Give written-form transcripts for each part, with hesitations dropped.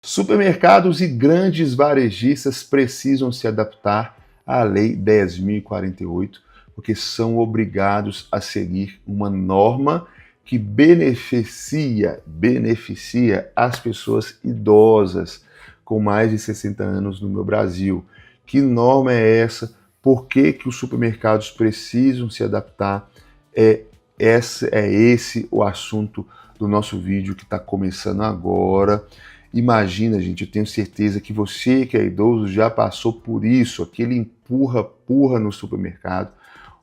Supermercados e grandes varejistas precisam se adaptar à Lei 10.048, porque são obrigados a seguir uma norma que beneficia as pessoas idosas com mais de 60 anos no meu Brasil. Que norma é essa? Por que os supermercados precisam se adaptar? É esse o assunto do nosso vídeo que está começando agora. Imagina, gente, eu tenho certeza que você que é idoso já passou por isso, aquele empurra no supermercado.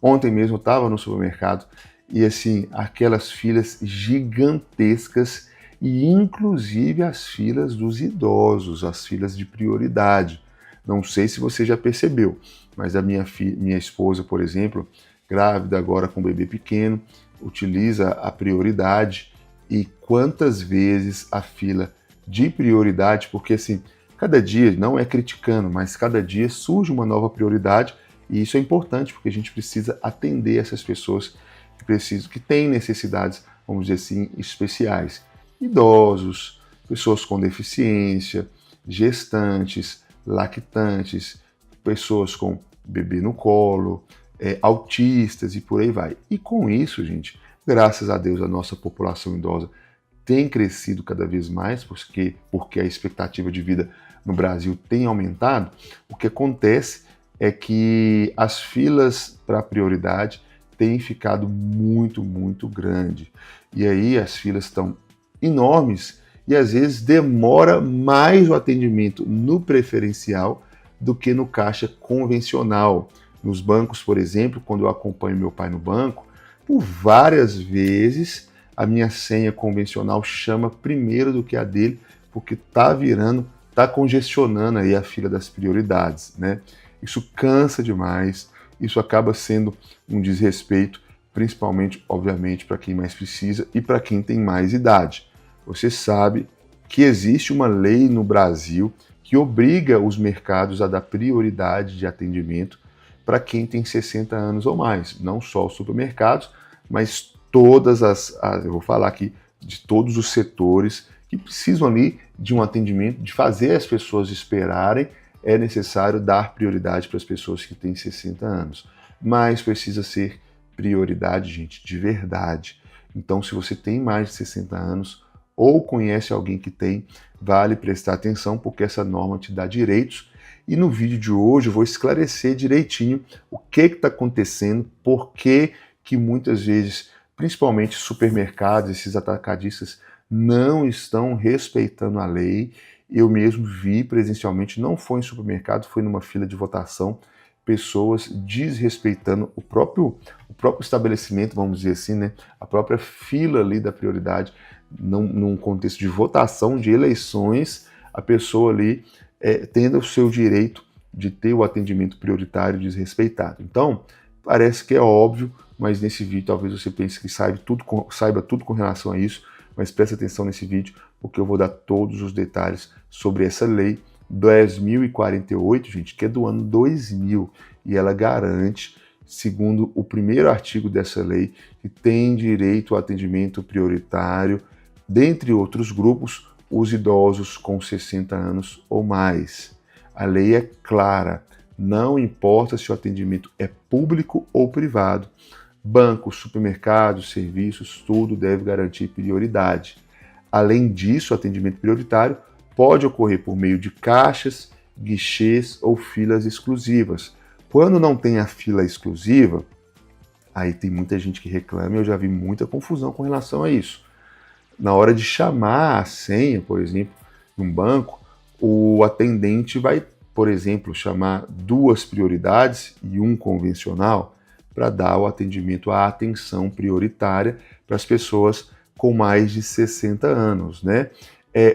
Ontem mesmo eu estava no supermercado e assim, aquelas filas gigantescas e inclusive as filas dos idosos, as filas de prioridade. Não sei se você já percebeu, mas a minha esposa, por exemplo, grávida agora com um bebê pequeno, utiliza a prioridade e quantas vezes a fila de prioridade, porque assim, cada dia, não é criticando, mas cada dia surge uma nova prioridade e isso é importante porque a gente precisa atender essas pessoas que têm necessidades, vamos dizer assim, especiais. Idosos, pessoas com deficiência, gestantes, lactantes, pessoas com bebê no colo, autistas e por aí vai. E com isso, gente, graças a Deus a nossa população idosa tem crescido cada vez mais, porque a expectativa de vida no Brasil tem aumentado. O que acontece é que as filas para prioridade têm ficado muito grande. E aí as filas estão enormes e às vezes demora mais o atendimento no preferencial do que no caixa convencional. Nos bancos, por exemplo, quando eu acompanho meu pai no banco, por várias vezes a minha senha convencional chama primeiro do que a dele, porque tá congestionando aí a fila das prioridades, né? Isso cansa demais, isso acaba sendo um desrespeito, principalmente, obviamente, para quem mais precisa e para quem tem mais idade. Você sabe que existe uma lei no Brasil que obriga os mercados a dar prioridade de atendimento para quem tem 60 anos ou mais, não só os supermercados, mas eu vou falar aqui de todos os setores que precisam ali de um atendimento, de fazer as pessoas esperarem, é necessário dar prioridade para as pessoas que têm 60 anos. Mas precisa ser prioridade, gente, de verdade. Então, se você tem mais de 60 anos ou conhece alguém que tem, vale prestar atenção, porque essa norma te dá direitos. E no vídeo de hoje eu vou esclarecer direitinho o que está acontecendo, por que muitas vezes, principalmente supermercados, esses atacadistas, não estão respeitando a lei. Eu mesmo vi presencialmente, não foi em supermercado, foi numa fila de votação, pessoas desrespeitando o próprio estabelecimento, vamos dizer assim, né? A própria fila ali da prioridade, num contexto de votação, de eleições, a pessoa ali tendo o seu direito de ter o atendimento prioritário desrespeitado. Então, parece que é óbvio, mas nesse vídeo talvez você pense que saiba tudo com relação a isso, mas preste atenção nesse vídeo, porque eu vou dar todos os detalhes sobre essa lei 10.048, gente, que é do ano 2000, e ela garante, segundo o primeiro artigo dessa lei, que tem direito ao atendimento prioritário, dentre outros grupos, os idosos com 60 anos ou mais. A lei é clara, não importa se o atendimento é público ou privado, bancos, supermercados, serviços, tudo deve garantir prioridade. Além disso, o atendimento prioritário pode ocorrer por meio de caixas, guichês ou filas exclusivas. Quando não tem a fila exclusiva, aí tem muita gente que reclama e eu já vi muita confusão com relação a isso. Na hora de chamar a senha, por exemplo, num banco, o atendente vai, por exemplo, chamar 2 prioridades e um convencional para dar o atendimento à atenção prioritária para as pessoas com mais de 60 anos, né?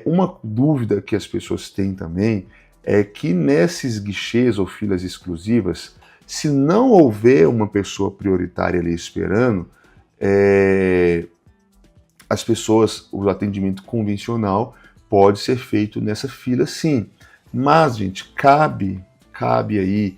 Uma dúvida que as pessoas têm também é que nesses guichês ou filas exclusivas, se não houver uma pessoa prioritária ali esperando, as pessoas, o atendimento convencional pode ser feito nessa fila sim. Mas, gente, cabe aí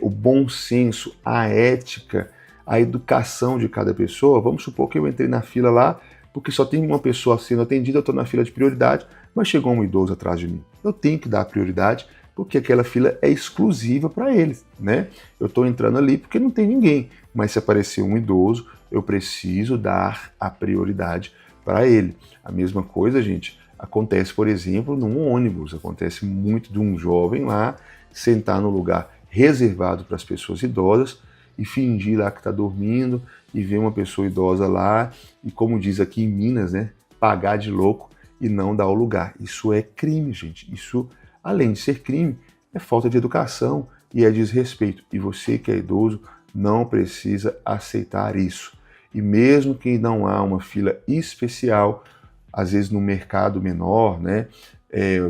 o bom senso, a ética, a educação de cada pessoa. Vamos supor que eu entrei na fila lá, porque só tem uma pessoa sendo atendida, eu estou na fila de prioridade, mas chegou um idoso atrás de mim. Eu tenho que dar prioridade porque aquela fila é exclusiva para eles, né? Eu estou entrando ali porque não tem ninguém, mas se aparecer um idoso, eu preciso dar a prioridade para ele. A mesma coisa, gente, acontece, por exemplo, num ônibus. Acontece muito de um jovem lá sentar no lugar reservado para as pessoas idosas e fingir lá que está dormindo e ver uma pessoa idosa lá e, como diz aqui em Minas, né, pagar de louco e não dar o lugar. Isso é crime, gente. Isso, além de ser crime, é falta de educação e é desrespeito. E você que é idoso não precisa aceitar isso. E mesmo que não há uma fila especial, às vezes no mercado menor, né,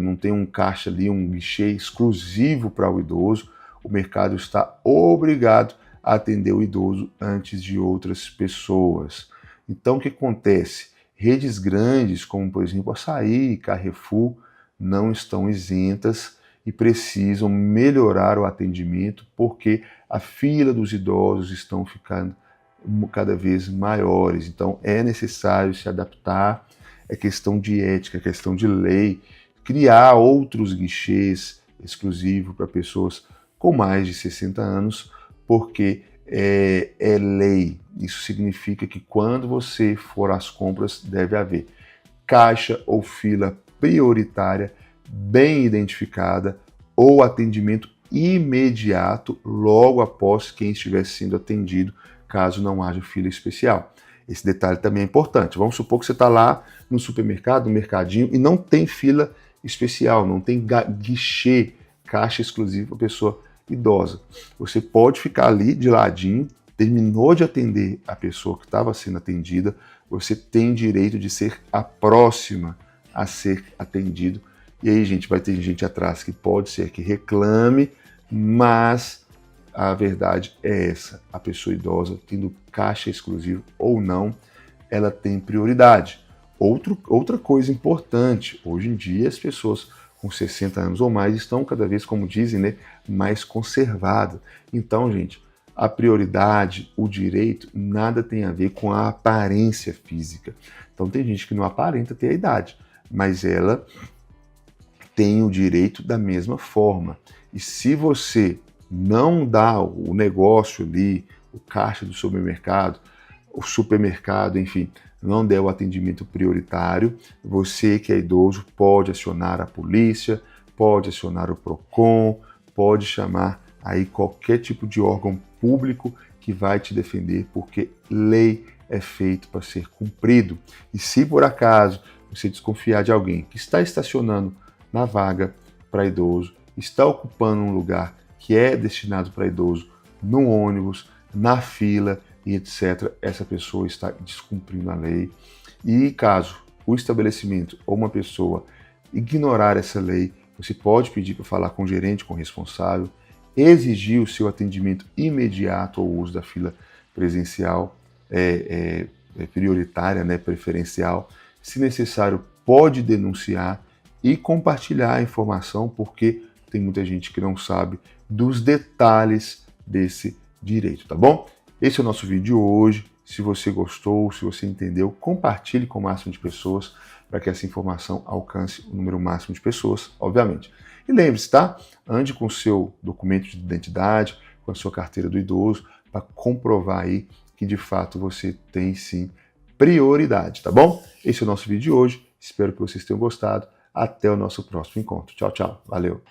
não tem um caixa ali, um guichê exclusivo para o idoso, o mercado está obrigado a atender o idoso antes de outras pessoas. Então, o que acontece? Redes grandes, como por exemplo Açaí e Carrefour, não estão isentas e precisam melhorar o atendimento porque a fila dos idosos estão ficando cada vez maiores. Então, é necessário se adaptar, é questão de ética, é questão de lei, criar outros guichês exclusivos para pessoas com mais de 60 anos, porque é lei. Isso significa que quando você for às compras, deve haver caixa ou fila prioritária bem identificada ou atendimento imediato logo após quem estiver sendo atendido, caso não haja fila especial. Esse detalhe também é importante. Vamos supor que você está lá no supermercado, no mercadinho, e não tem fila especial, não tem guichê, caixa exclusiva para pessoa idosa. Você pode ficar ali de ladinho, terminou de atender a pessoa que estava sendo atendida, você tem direito de ser a próxima a ser atendido. E aí, gente, vai ter gente atrás que pode ser que reclame, mas a verdade é essa. A pessoa idosa, tendo caixa exclusivo ou não, ela tem prioridade. Outra coisa importante, hoje em dia as pessoas com 60 anos ou mais estão cada vez, como dizem, né, mais conservadas. Então, gente, a prioridade, o direito, nada tem a ver com a aparência física. Então tem gente que não aparenta ter a idade, mas ela tem o direito da mesma forma. E se você não dá o negócio ali, o caixa do supermercado, o supermercado, enfim, não der o atendimento prioritário, você que é idoso pode acionar a polícia, pode acionar o PROCON, pode chamar aí qualquer tipo de órgão público que vai te defender, porque lei é feito para ser cumprido. E se por acaso você desconfiar de alguém que está estacionando na vaga para idoso, está ocupando um lugar que é destinado para idoso, no ônibus, na fila e etc., essa pessoa está descumprindo a lei. E caso o estabelecimento ou uma pessoa ignorar essa lei, você pode pedir para falar com o gerente, com o responsável, exigir o seu atendimento imediato ao uso da fila presencial, prioritária, né, preferencial. Se necessário, pode denunciar e compartilhar a informação, porque tem muita gente que não sabe dos detalhes desse direito, tá bom? Esse é o nosso vídeo de hoje. Se você gostou, se você entendeu, compartilhe com o máximo de pessoas para que essa informação alcance o número máximo de pessoas, obviamente. E lembre-se, tá? Ande com o seu documento de identidade, com a sua carteira do idoso, para comprovar aí que de fato você tem sim prioridade, tá bom? Esse é o nosso vídeo de hoje. Espero que vocês tenham gostado. Até o nosso próximo encontro. Tchau, tchau. Valeu!